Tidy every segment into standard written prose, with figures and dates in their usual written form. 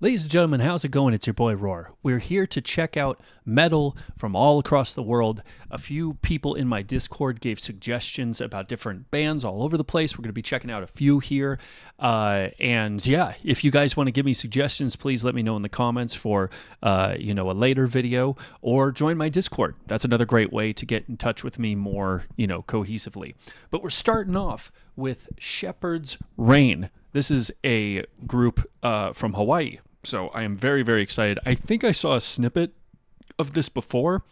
Ladies and gentlemen, how's it going? It's your boy Roar. We're here to check out metal from all across the world. A few people in my Discord gave suggestions about different bands all over the place. We're going to be checking out a few here. And yeah, if you guys want to give me suggestions, please let me know in the comments for a later video, or join my Discord. That's another great way to get in touch with me more, cohesively. But we're starting off with Shepherd's Rein. This is a group from Hawaii. So I am very, very excited. I think I saw a snippet of this before.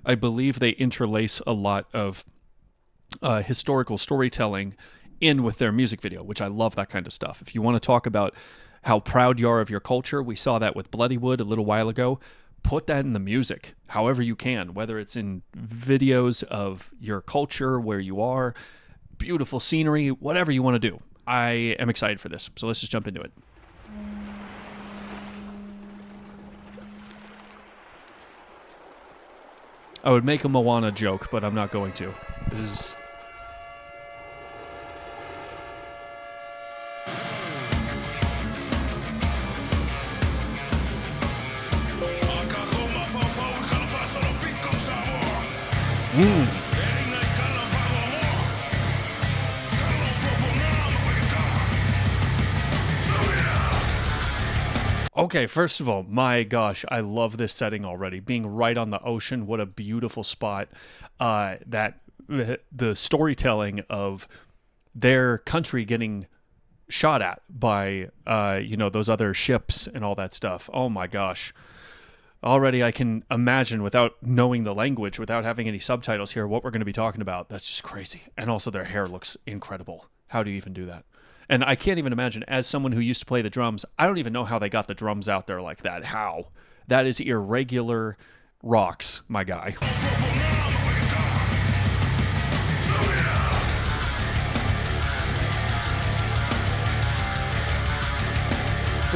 I believe they interlace a lot of historical storytelling in with their music video, which I love that kind of stuff. If you want to talk about how proud you are of your culture, we saw that with Bloodywood a little while ago. Put that in the music, however you can, whether it's in videos of your culture, where you are, beautiful scenery, whatever you want to do. I am excited for this. So let's just jump into it. I would make a Moana joke, but I'm not going to. This is... Okay, first of all, my gosh, I love this setting already. Being right on the ocean, what a beautiful spot. The storytelling of their country getting shot at by, those other ships and all that stuff. Oh my gosh. Already I can imagine, without knowing the language, without having any subtitles here, what we're going to be talking about. That's just crazy. And also their hair looks incredible. How do you even do that? And I can't even imagine, as someone who used to play the drums, I don't even know how they got the drums out there like that. How? That is irregular rocks, my guy.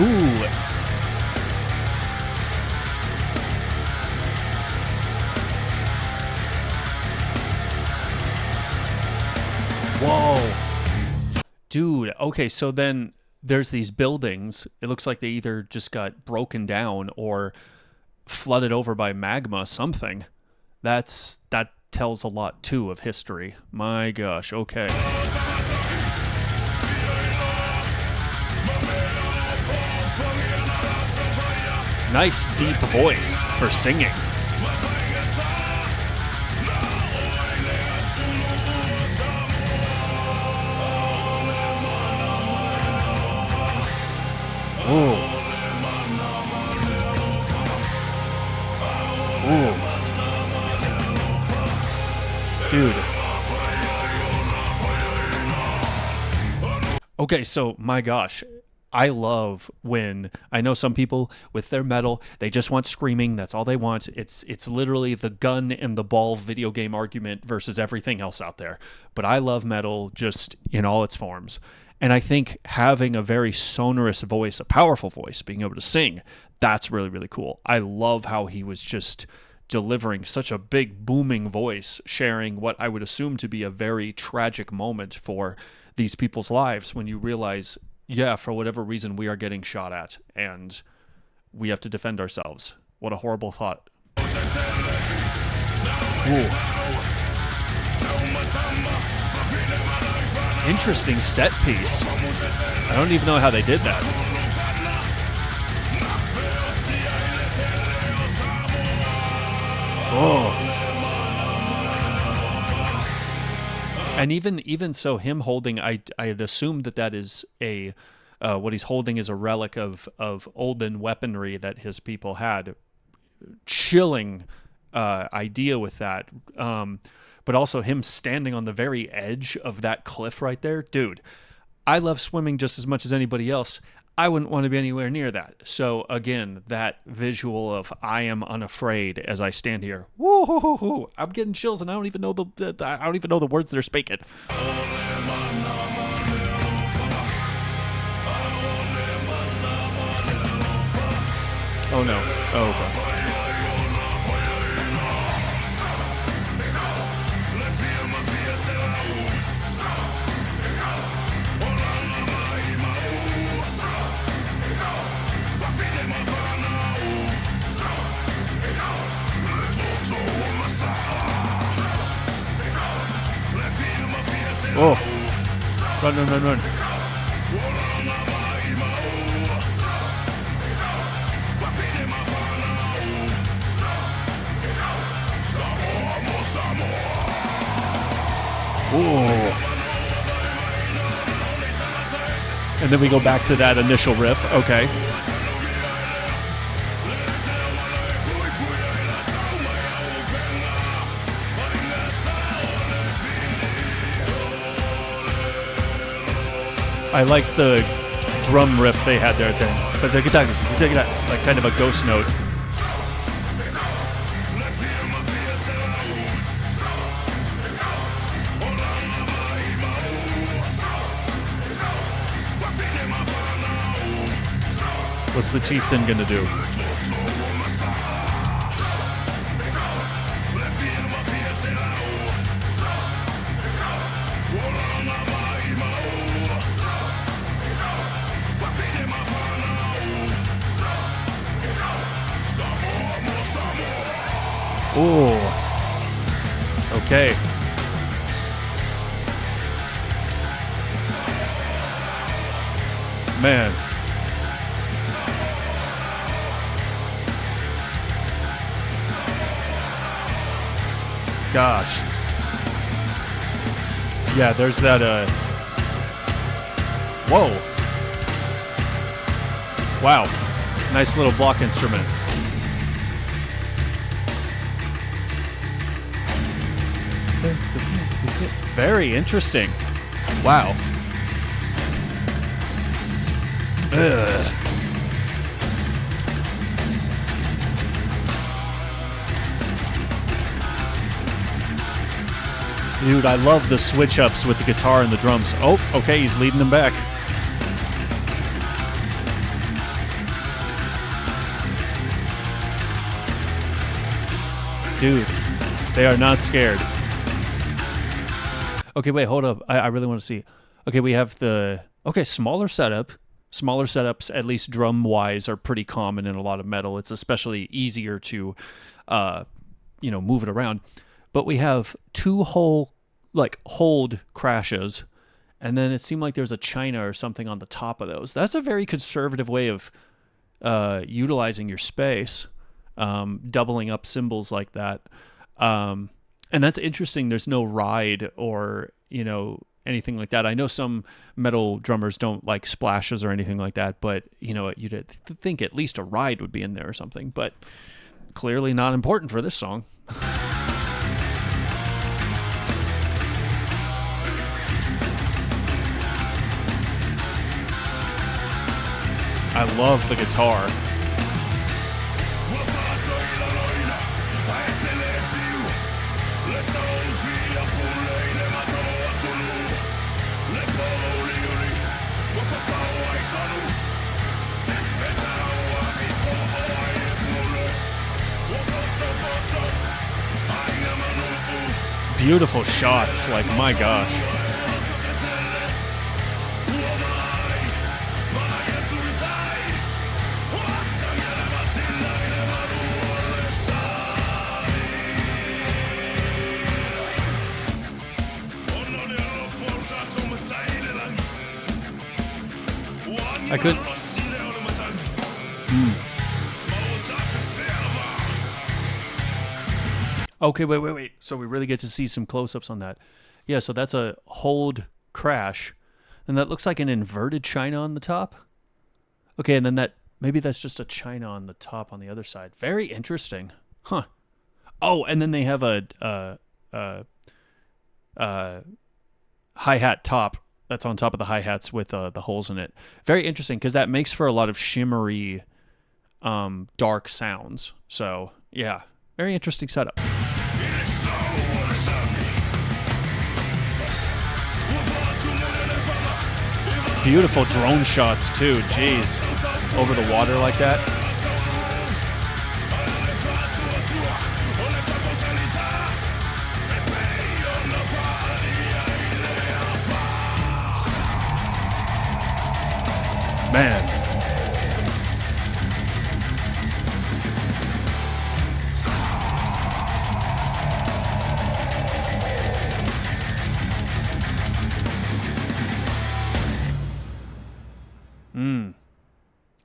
Ooh. Whoa. Dude, okay, so then there's these buildings. It looks like they either just got broken down or flooded over by magma, something. That tells a lot, too, of history. My gosh, okay. Nice deep voice for singing. Ooh. Ooh. Dude. Okay, so my gosh, I love when, I know some people with their metal, they just want screaming, that's all they want. It's literally the gun and the ball video game argument versus everything else out there. But I love metal just in all its forms. And I think having a very sonorous voice, a powerful voice, being able to sing, that's really, really cool. I love how he was just delivering such a big, booming voice, sharing what I would assume to be a very tragic moment for these people's lives when you realize, yeah, for whatever reason, we are getting shot at, and we have to defend ourselves. What a horrible thought. Ooh. Interesting set piece. I don't even know how they did that. Oh. And even so, him holding, I had assumed that is a what he's holding is a relic of olden weaponry that his people had. Chilling idea with that. But also him standing on the very edge of that cliff right there. Dude, I love swimming just as much as anybody else. I wouldn't want to be anywhere near that. So again, that visual of I am unafraid as I stand here. Woo-hoo-hoo-hoo. I'm getting chills, and I don't even know the words they're speaking. Oh no. Oh, okay. Run, run, run, run. Ooh. And then we go back to that initial riff. Okay. I liked the drum riff they had there at the end. But the guitar, like kind of a ghost note. What's the chieftain gonna do? Ooh. Okay. Man. Gosh. Yeah, there's that, whoa. Wow. Nice little block instrument. Very interesting. Wow. Ugh. Dude, I love the switch ups with the guitar and the drums. Oh, okay, he's leading them back. Dude, they are not scared. Okay, wait, hold up. I really want to see. Okay, we have the... Okay, smaller setup. Smaller setups, at least drum-wise, are pretty common in a lot of metal. It's especially easier to, move it around. But we have two whole, hold crashes, and then it seemed like there's a china or something on the top of those. That's a very conservative way of utilizing your space, doubling up cymbals like that. And that's interesting. There's no ride or, anything like that. I know some metal drummers don't like splashes or anything like that, but, you'd think at least a ride would be in there or something, but clearly not important for this song. I love the guitar. Beautiful shots, my gosh. I could... Okay, wait. So we really get to see some close-ups on that. Yeah, so that's a hold crash. And that looks like an inverted china on the top. Okay, and then maybe that's just a china on the top on the other side. Very interesting. Huh. Oh, and then they have a hi-hat top that's on top of the hi-hats with the holes in it. Very interesting, because that makes for a lot of shimmery, dark sounds. So, yeah, very interesting setup. Beautiful drone shots, too. Jeez. Over the water like that. Man.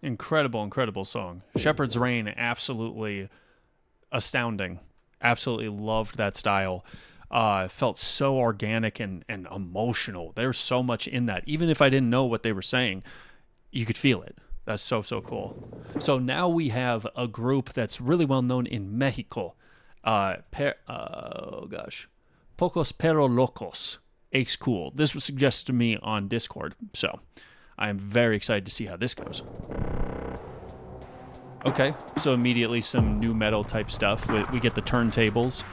Incredible, incredible song. Shepherd's Rein, absolutely astounding. Absolutely loved that style. Felt so organic and emotional. There's so much in that. Even if I didn't know what they were saying, you could feel it. That's so, so cool. So now we have a group that's really well known in Mexico. Pocos Pero Locos. Ace Kool. This was suggested to me on Discord, so I am very excited to see how this goes. Okay, so immediately some new metal type stuff. We get the turntables.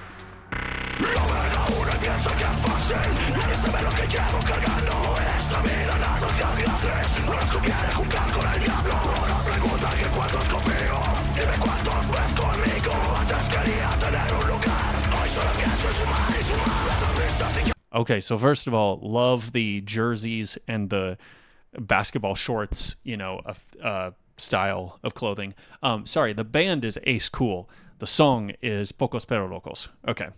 Okay, so first of all, love the jerseys and the basketball shorts, style of clothing. Sorry, the band is Ace Kool. The song is Pocos Pero Locos. Okay.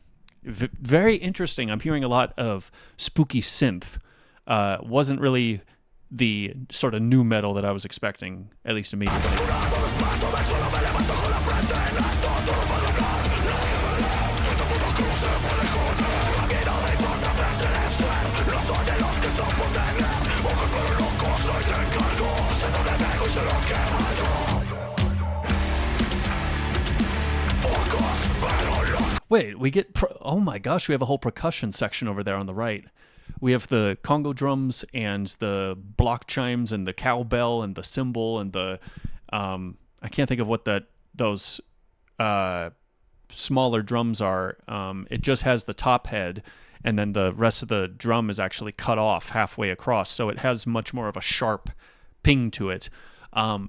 Very interesting. I'm hearing a lot of spooky synth. Wasn't really the sort of new metal that I was expecting, at least immediately. Wait, we get... oh my gosh, we have a whole percussion section over there on the right. We have the Congo drums and the block chimes and the cowbell and the cymbal and the... I can't think of what those smaller drums are. It just has the top head, and then the rest of the drum is actually cut off halfway across, so it has much more of a sharp ping to it.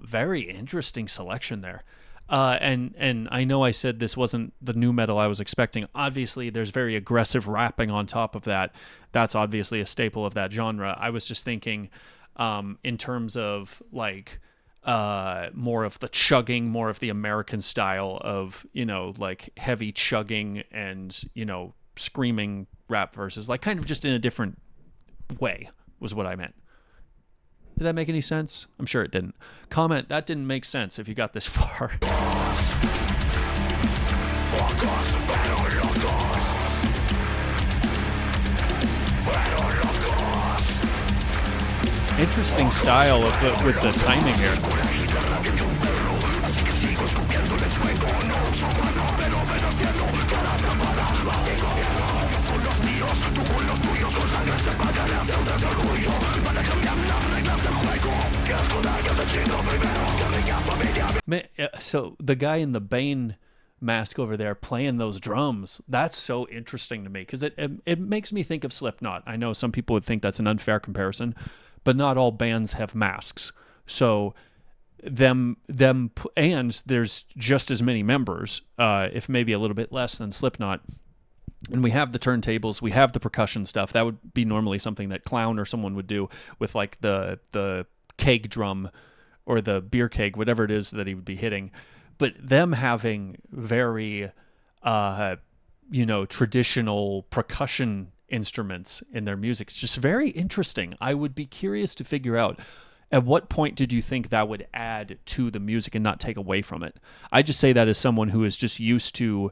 Very interesting selection there. And I know I said this wasn't the new metal I was expecting. Obviously, there's very aggressive rapping on top of that. That's obviously a staple of that genre. I was just thinking in terms of like more of the chugging, more of the American style of, like heavy chugging and, screaming rap verses, like kind of just in a different way was what I meant. Did that make any sense? I'm sure it didn't. Comment, that didn't make sense if you got this far. Interesting style with the timing here. So the guy in the Bane mask over there playing those drums, that's so interesting to me because it makes me think of Slipknot. I know some people would think that's an unfair comparison, but not all bands have masks. So them and there's just as many members, if maybe a little bit less than Slipknot. And we have the turntables, we have the percussion stuff. That would be normally something that Clown or someone would do with like the keg drum or the beer keg, whatever it is that he would be hitting. But them having very, traditional percussion instruments in their music, it's just very interesting. I would be curious to figure out at what point did you think that would add to the music and not take away from it? I just say that as someone who is just used to,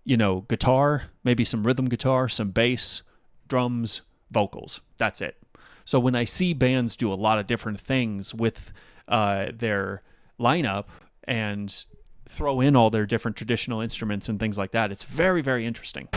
guitar, maybe some rhythm guitar, some bass, drums, vocals. That's it. So when I see bands do a lot of different things with their lineup and throw in all their different traditional instruments and things like that, it's very, very interesting.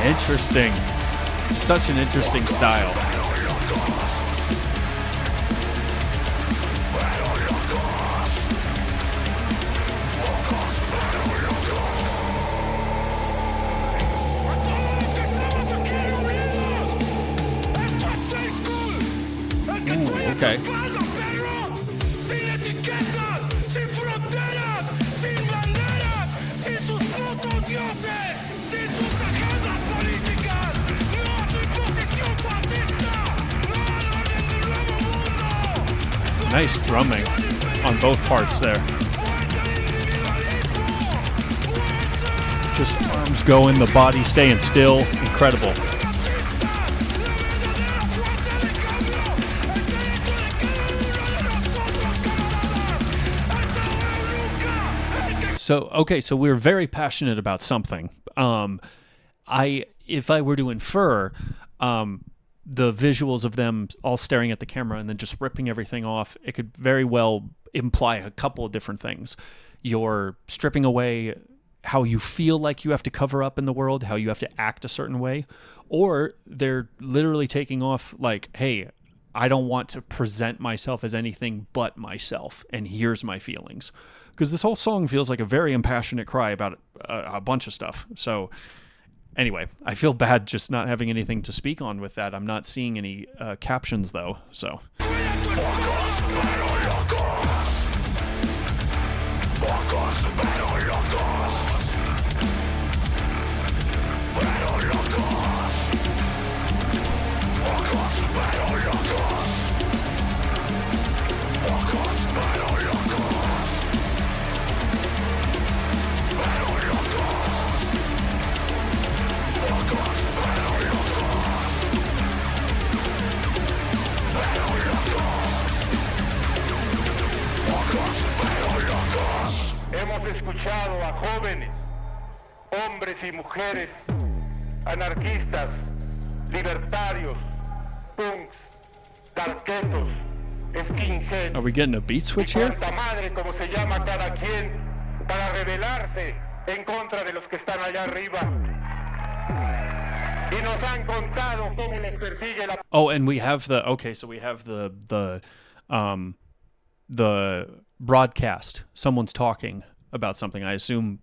Interesting. Such an interesting style. Okay. Nice drumming on both parts there. Just arms going, the body staying still. Incredible. So we're very passionate about something. If I were to infer, the visuals of them all staring at the camera and then just ripping everything off, it could very well imply a couple of different things. You're stripping away how you feel like you have to cover up in the world, how you have to act a certain way, or they're literally taking off like, hey, I don't want to present myself as anything but myself, and here's my feelings. Because this whole song feels like a very impassionate cry about a bunch of stuff. So anyway, I feel bad just not having anything to speak on with that. I'm not seeing any captions, though, so... Hemos escuchado a jóvenes, hombres y mujeres, anarquistas, libertarios, punks, darketos, skinheads. Are we getting a beat switch here? Cuanta madre, como se llama cada quien, para rebelarse en contra de los que están allá arriba. Y nos han contado cómo les persigue la... Oh, and we have the... Okay, so we have the broadcast. Someone's talking about something. I assume,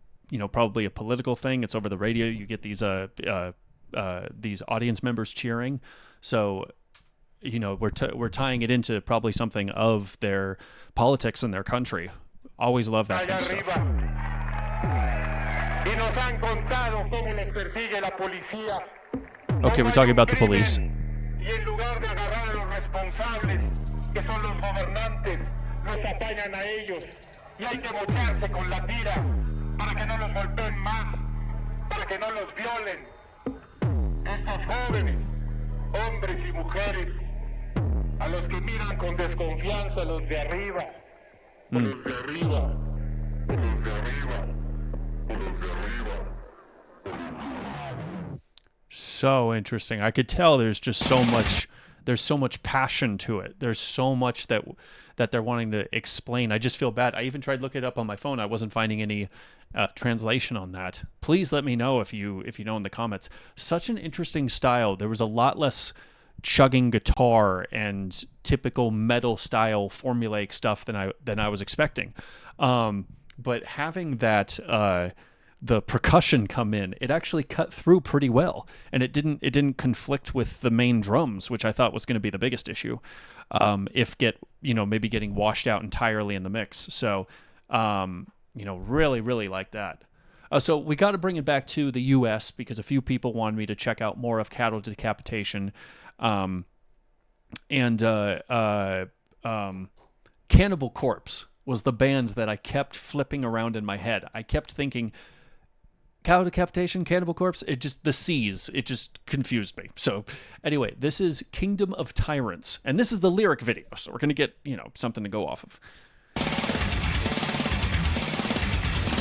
probably a political thing. It's over the radio. You get these audience members cheering. So, we're tying it into probably something of their politics in their country. Always love that kind of stuff. Okay, we're talking about the police. Los atañan a ellos y hay que mocharse con la tira para que no los golpeen más, para que no los violen. Estos jóvenes, hombres y mujeres, a los que miran con desconfianza los de arriba, los de arriba, los de arriba, los de arriba. So interesting. I could tell there's so much passion to it. There's so much that they're wanting to explain. I just feel bad. I even tried looking it up on my phone. I wasn't finding any translation on that. Please let me know if you know in the comments. Such an interesting style. There was a lot less chugging guitar and typical metal style formulaic stuff than I was expecting. But having that the percussion come in, it actually cut through pretty well, and it didn't conflict with the main drums, which I thought was going to be the biggest issue. Maybe getting washed out entirely in the mix. So, really, really like that. So we got to bring it back to the U.S. because a few people wanted me to check out more of Cattle Decapitation, Cannibal Corpse was the band that I kept flipping around in my head. I kept thinking, Cow Decapitation, Cannibal Corpse, it just confused me. So anyway, this is Kingdom of Tyrants, and this is the lyric video, so we're going to get, something to go off of.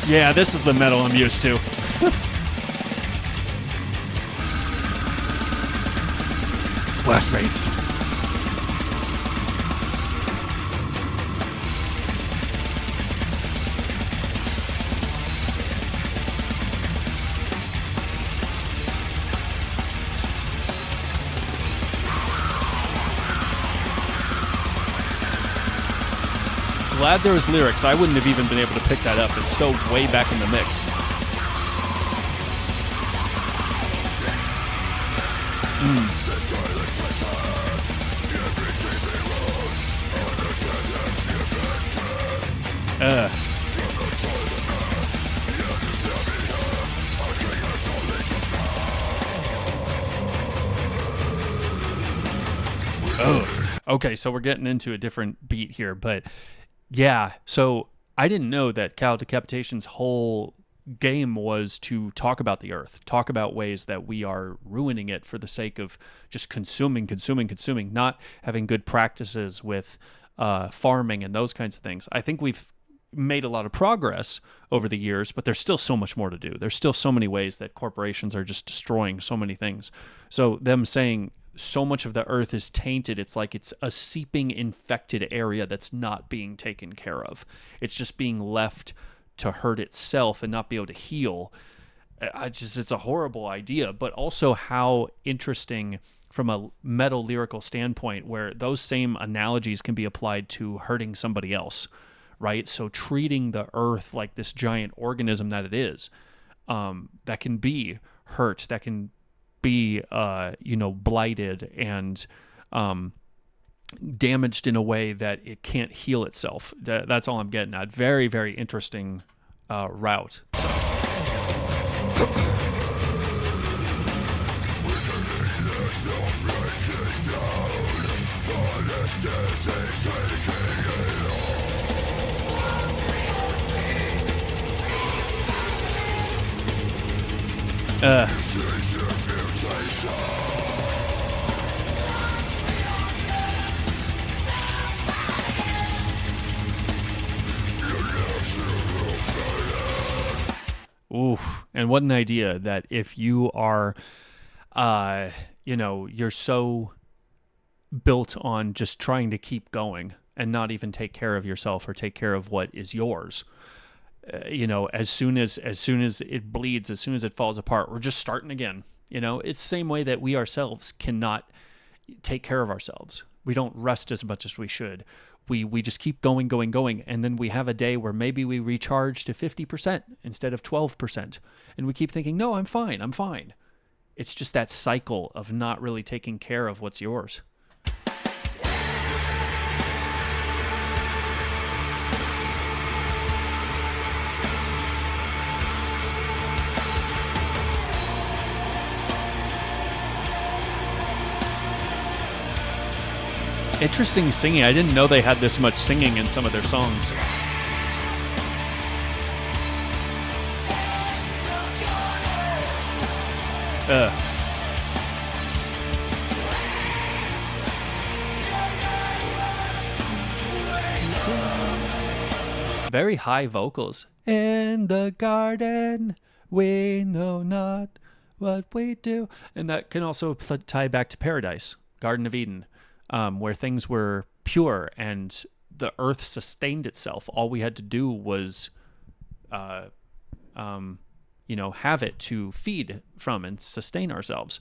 Yeah, this is the metal I'm used to. Blastmates. Glad there was lyrics. I wouldn't have even been able to pick that up. It's so way back in the mix. Uh, oh, okay. So we're getting into a different beat here, but yeah. So I didn't know that Cow Decapitation's whole game was to talk about the earth, talk about ways that we are ruining it for the sake of just consuming, not having good practices with farming and those kinds of things. I think we've made a lot of progress over the years, but there's still so much more to do. There's still so many ways that corporations are just destroying so many things. So them saying so much of the earth is tainted, it's like it's a seeping infected area that's not being taken care of. It's just being left to hurt itself and not be able to heal. It's a horrible idea, but also how interesting from a metal lyrical standpoint where those same analogies can be applied to hurting somebody else, right? So treating the earth like this giant organism that it is, that can be hurt, that can be, blighted and damaged in a way that it can't heal itself. That's all I'm getting at. Very, very interesting route. Oof. And what an idea that if you are, you're so built on just trying to keep going and not even take care of yourself or take care of what is yours. As soon as it bleeds, as soon as it falls apart, we're just starting again. It's the same way that we ourselves cannot take care of ourselves. We don't rest as much as we should. We just keep going, and then we have a day where maybe we recharge to 50% instead of 12%, and we keep thinking, no, I'm fine. It's just that cycle of not really taking care of what's yours. Interesting singing. I didn't know they had this much singing in some of their songs. Very high vocals. In the garden, we know not what we do. And that can also tie back to Paradise, Garden of Eden. Where things were pure and the earth sustained itself. All we had to do was, have it to feed from and sustain ourselves,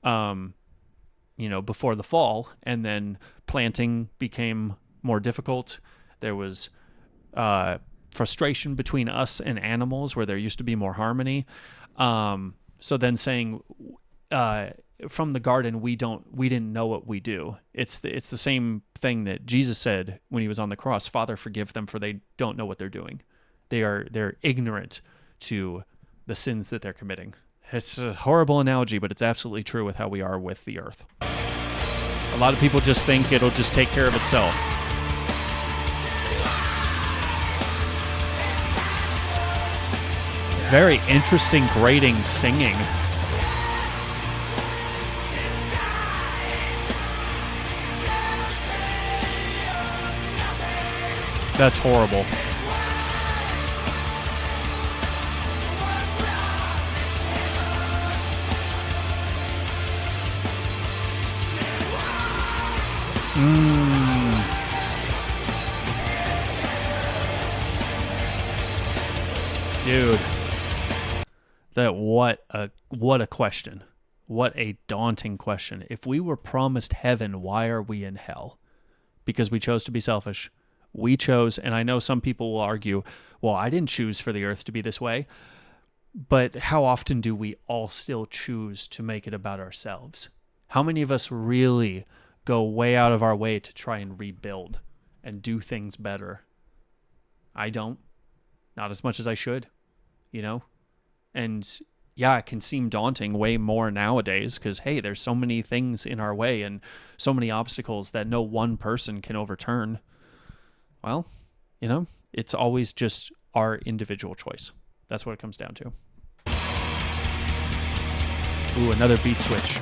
before the fall. And then planting became more difficult. There was frustration between us and animals where there used to be more harmony. So then saying... from the garden, we didn't know what we do. It's the same thing that Jesus said when he was on the cross. Father, forgive them, for they don't know what they're doing. They're ignorant to the sins that they're committing. It's a horrible analogy, but it's absolutely true with how we are with the earth. A lot of people just think it'll just take care of itself. Very interesting, grating singing. That's horrible. Dude. What a question. What a daunting question. If we were promised heaven, why are we in hell? Because we chose to be selfish. We chose, and I know some people will argue, well, I didn't choose for the earth to be this way. But how often do we all still choose to make it about ourselves? How many of us really go way out of our way to try and rebuild and do things better? I don't. Not as much as I should, you know? And yeah, it can seem daunting way more nowadays because, hey, there's so many things in our way and so many obstacles that no one person can overturn. Well, you know, it's always just our individual choice. That's what it comes down to. Ooh, another beat switch.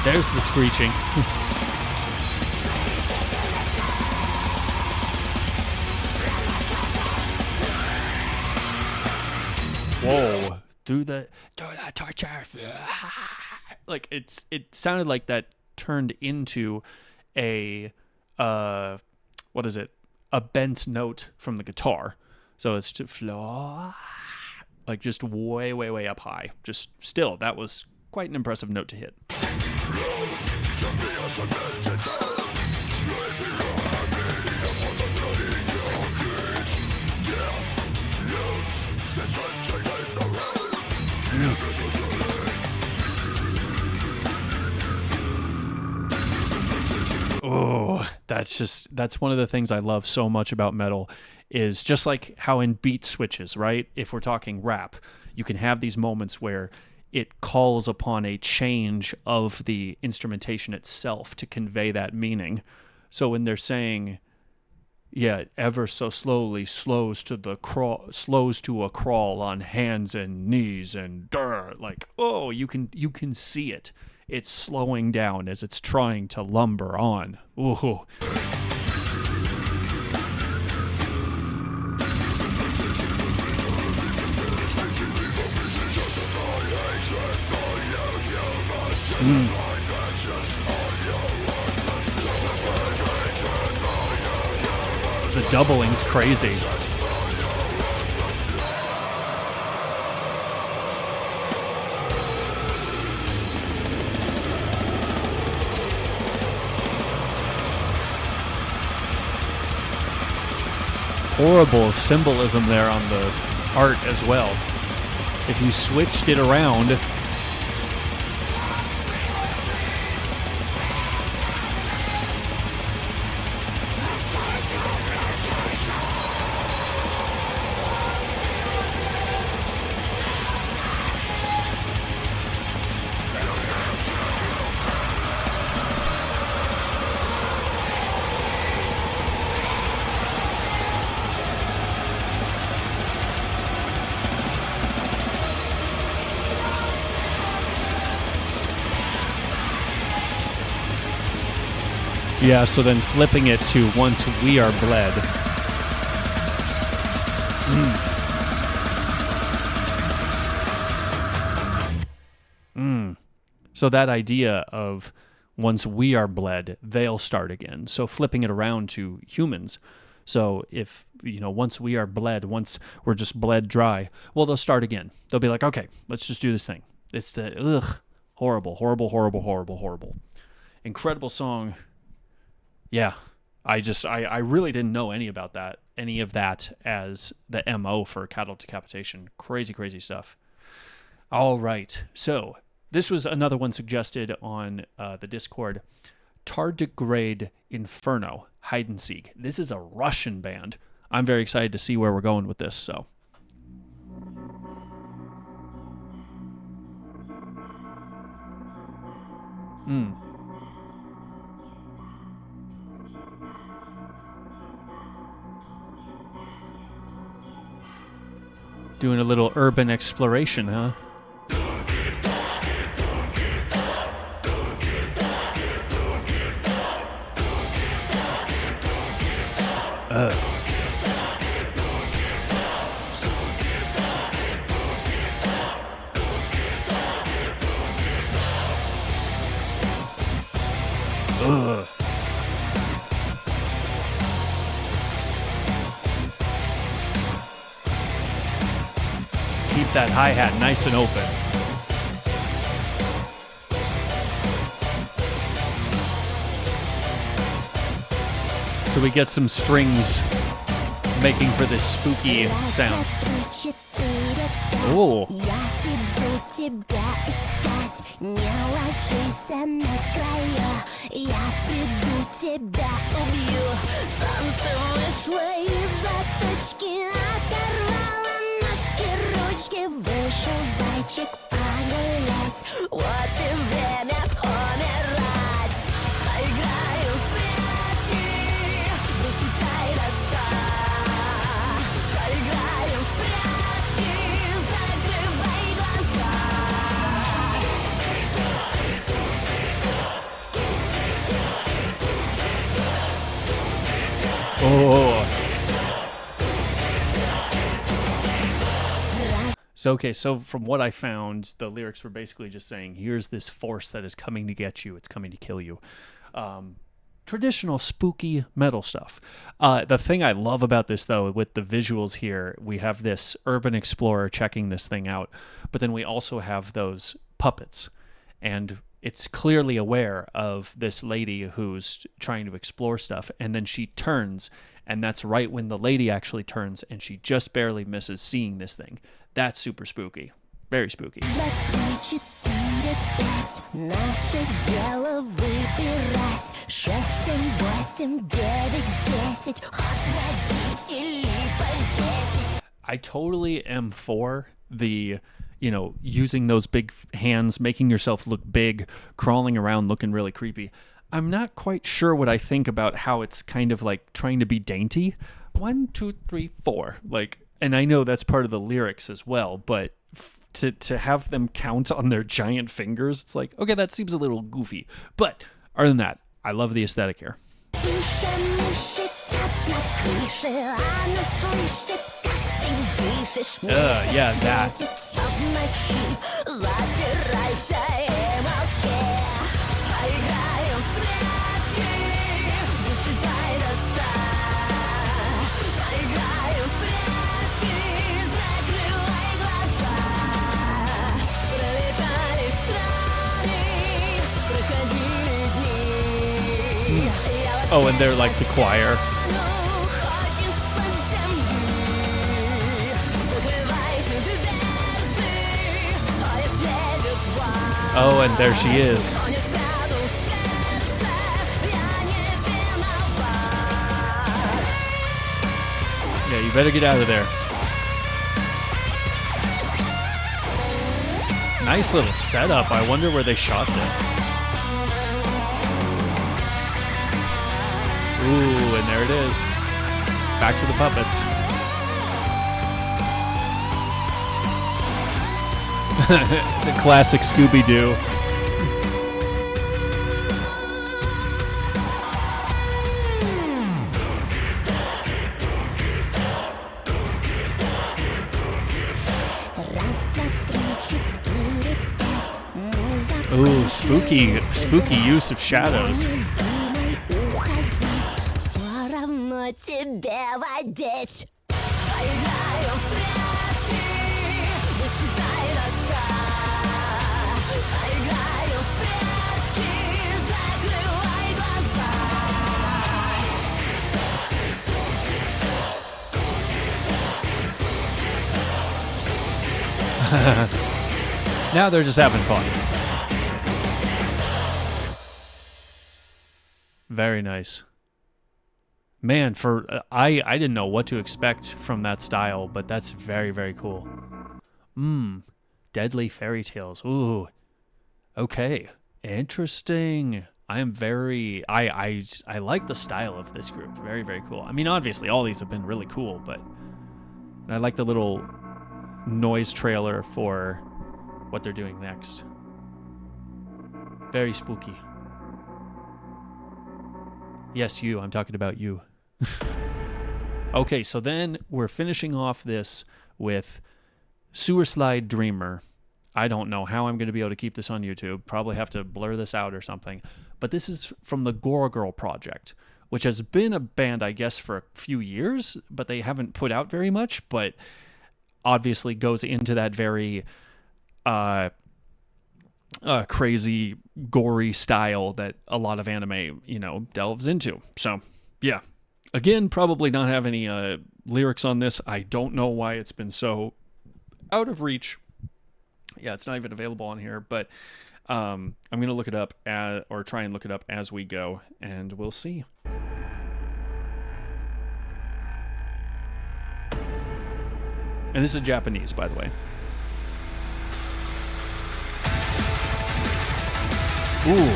There's the screeching. Whoa. Through the torture. Like it sounded like that turned into a what is it? A bent note from the guitar. So it's to flow like just way, way, way up high. Just still, that was quite an impressive note to hit. Oh, that's one of the things I love so much about metal is just like how in beat switches, right? If we're talking rap, you can have these moments where it calls upon a change of the instrumentation itself to convey that meaning. So when they're saying, yeah, ever so slowly slows to a crawl on hands and knees and like, oh, you can see it. It's slowing down as it's trying to lumber on. Ooh. The doubling's crazy. Horrible symbolism there on the art as well. If you switched it around, yeah, so then flipping it to once we are bled. So that idea of once we are bled, they'll start again. So flipping it around to humans. So if, once we are bled, once we're just bled dry, well, they'll start again. They'll be like, okay, let's just do this thing. It's horrible, horrible, horrible, horrible, horrible. Incredible song. Yeah, I really didn't know any of that as the MO for cattle decapitation. Crazy, crazy stuff. All right, so this was another one suggested on the Discord. Tardigrade Inferno, Hide and Seek. This is a Russian band. I'm very excited to see where we're going with this, so. Doing a little urban exploration, huh? Keep that hi-hat nice and open. So we get some strings making for this spooky sound. Oh. Вот и время помирать. Играю в прятки, досчитай до 100. Играю в прятки, закрывай глаза. Oh. So from what I found, the lyrics were basically just saying, here's this force that is coming to get you. It's coming to kill you. Traditional spooky metal stuff. The thing I love about this, though, with the visuals here, we have this urban explorer checking this thing out, but then we also have those puppets. And it's clearly aware of this lady who's trying to explore stuff, and then she turns, and that's right when the lady actually turns, and she just barely misses seeing this thing. That's super spooky. Very spooky. I totally am for the, using those big hands, making yourself look big, crawling around looking really creepy. I'm not quite sure what I think about how it's kind of like trying to be dainty. 1, 2, 3, 4. And I know that's part of the lyrics as well, but to have them count on their giant fingers, it's like, okay, that seems a little goofy. But other than that, I love the aesthetic here. Yeah, that. Oh, and they're like the choir. Oh, and there she is. Yeah, you better get out of there. Nice little setup. I wonder where they shot this. Ooh, and there it is. Back to the puppets. The classic Scooby-Doo. Ooh, spooky use of shadows. Now they're just having fun. Very nice. Man, I didn't know what to expect from that style, but that's very, very cool. Deadly fairy tales. Ooh. Okay. Interesting. I like the style of this group. Very, very cool. I mean, obviously, all these have been really cool, but I like the little noise trailer for what they're doing next. Very spooky. Yes, you. I'm talking about you. Okay, so then we're finishing off this with Sewer Slide Dreamer. I don't know how I'm going to be able to keep this on YouTube. Probably have to blur this out or something. But this is from the Gore-Girl project, which has been a band, I guess, for a few years, but they haven't put out very much, but obviously goes into that very crazy, gory style that a lot of anime, delves into. So, yeah. Again, probably not have any lyrics on this. I don't know why it's been so out of reach. Yeah, it's not even available on here, but I'm going to look it up or try and look it up as we go, and we'll see. And this is Japanese, by the way. Ooh.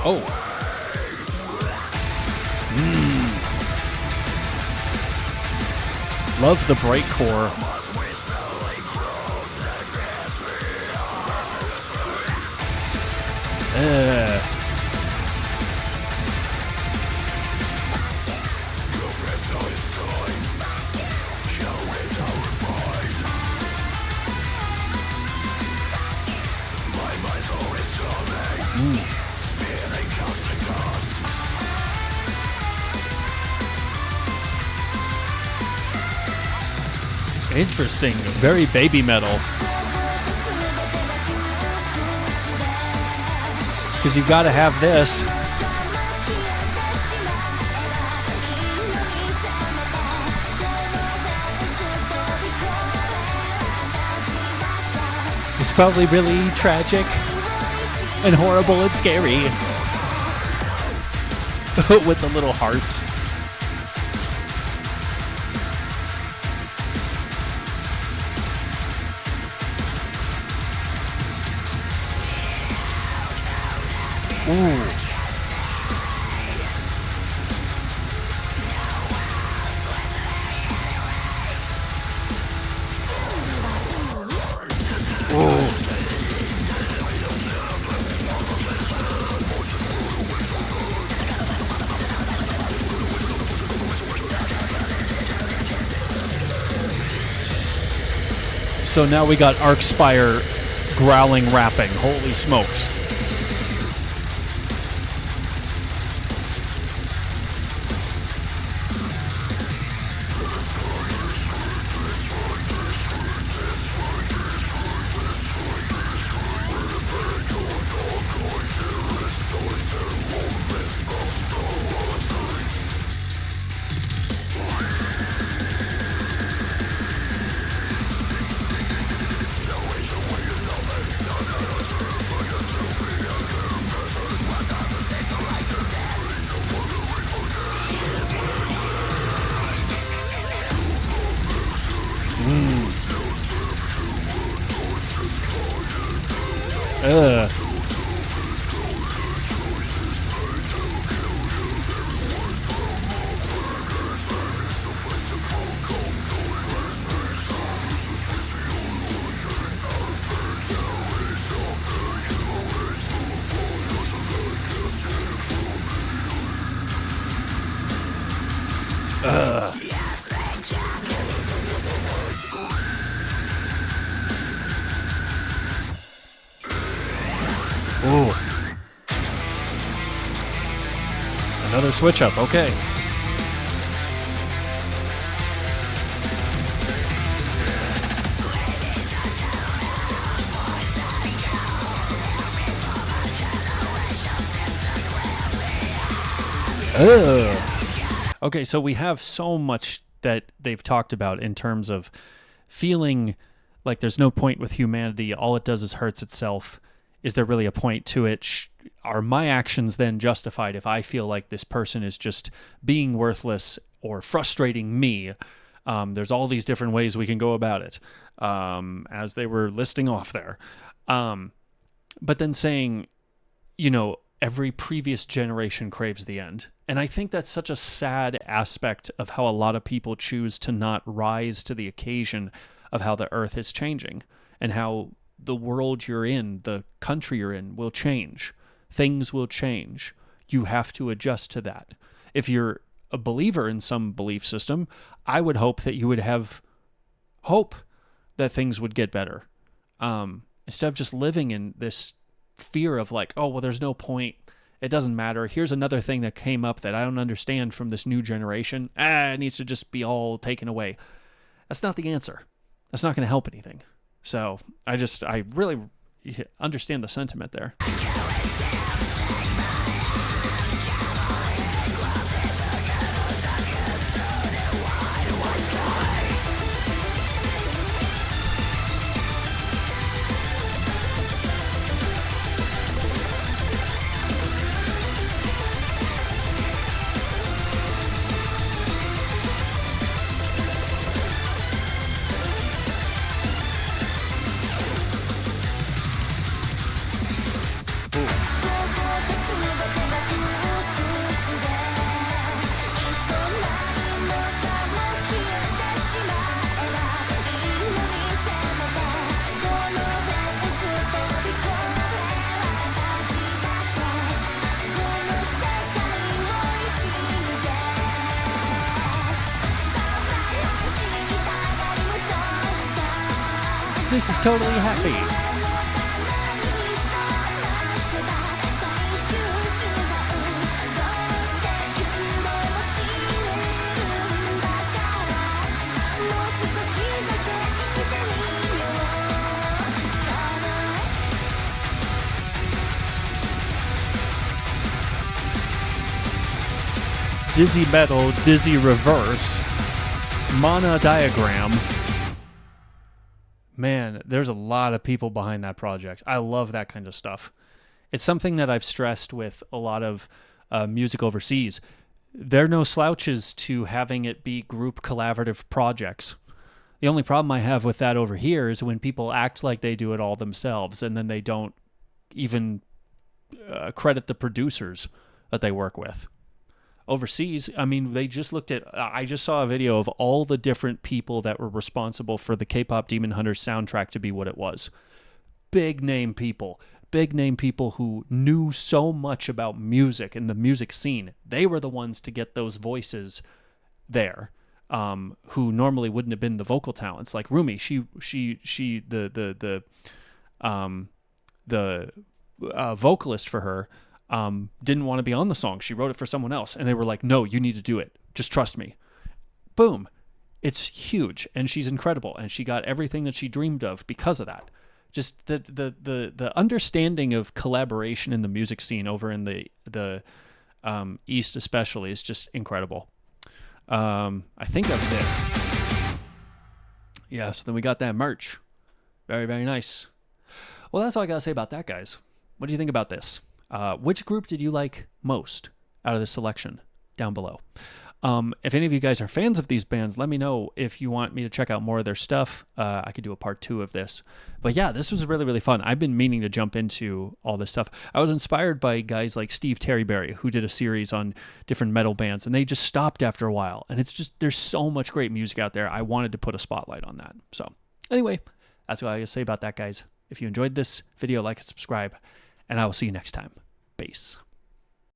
Oh. Love the breakcore. Interesting. Very baby metal. Because you've got to have this. It's probably really tragic and horrible and scary. With the little hearts. Ooh. So now we got Arcspire growling rapping. Holy smokes. Ugh. Ooh. Another switch up, okay. Ugh. Okay, so we have so much that they've talked about in terms of feeling like there's no point with humanity. All it does is hurts itself. Is there really a point to it? Are my actions then justified if I feel like this person is just being worthless or frustrating me? There's all these different ways we can go about it, as they were listing off there. But then saying, you know, every previous generation craves the end. And I think that's such a sad aspect of how a lot of people choose to not rise to the occasion of how the earth is changing and how the world you're in, the country you're in, will change. Things will change. You have to adjust to that. If you're a believer in some belief system, I would hope that you would have hope that things would get better. Instead of just living in this fear of like, oh, well, there's no point. It doesn't matter. Here's another thing that came up that I don't understand from this new generation. It needs to just be all taken away. That's not the answer. That's not going to help anything. So I really understand the sentiment there. This is totally happy. Dizzy metal, dizzy reverse, mana diagram. Man, there's a lot of people behind that project. I love that kind of stuff. It's something that I've stressed with a lot of music overseas. They're no slouches to having it be group collaborative projects. The only problem I have with that over here is when people act like they do it all themselves and then they don't even credit the producers that they work with. Overseas, I mean, they just looked at, I just saw a video of all the different people that were responsible for the K-pop Demon Hunters soundtrack to be what it was. Big name people who knew so much about music and the music scene. They were the ones to get those voices there, who normally wouldn't have been the vocal talents. Like Rumi, the vocalist for her, didn't want to be on the song. She wrote it for someone else, and they were like, no, you need to do it. Just trust me. Boom. It's huge, and she's incredible, and she got everything that she dreamed of because of that. Just the understanding of collaboration in the music scene over in the East especially is just incredible. I think that was it. Yeah, so then we got that merch. Very, very nice. Well, that's all I got to say about that, guys. What do you think about this? Which group did you like most out of this selection down below? If any of you guys are fans of these bands, let me know if you want me to check out more of their stuff. I could do a part 2 of this. But yeah, this was really, really fun. I've been meaning to jump into all this stuff. I was inspired by guys like Steve Terryberry, who did a series on different metal bands, and they just stopped after a while. And it's just, there's so much great music out there. I wanted to put a spotlight on that. So anyway, that's what I gotta say about that, guys. If you enjoyed this video, like and subscribe, and I will see you next time. Peace.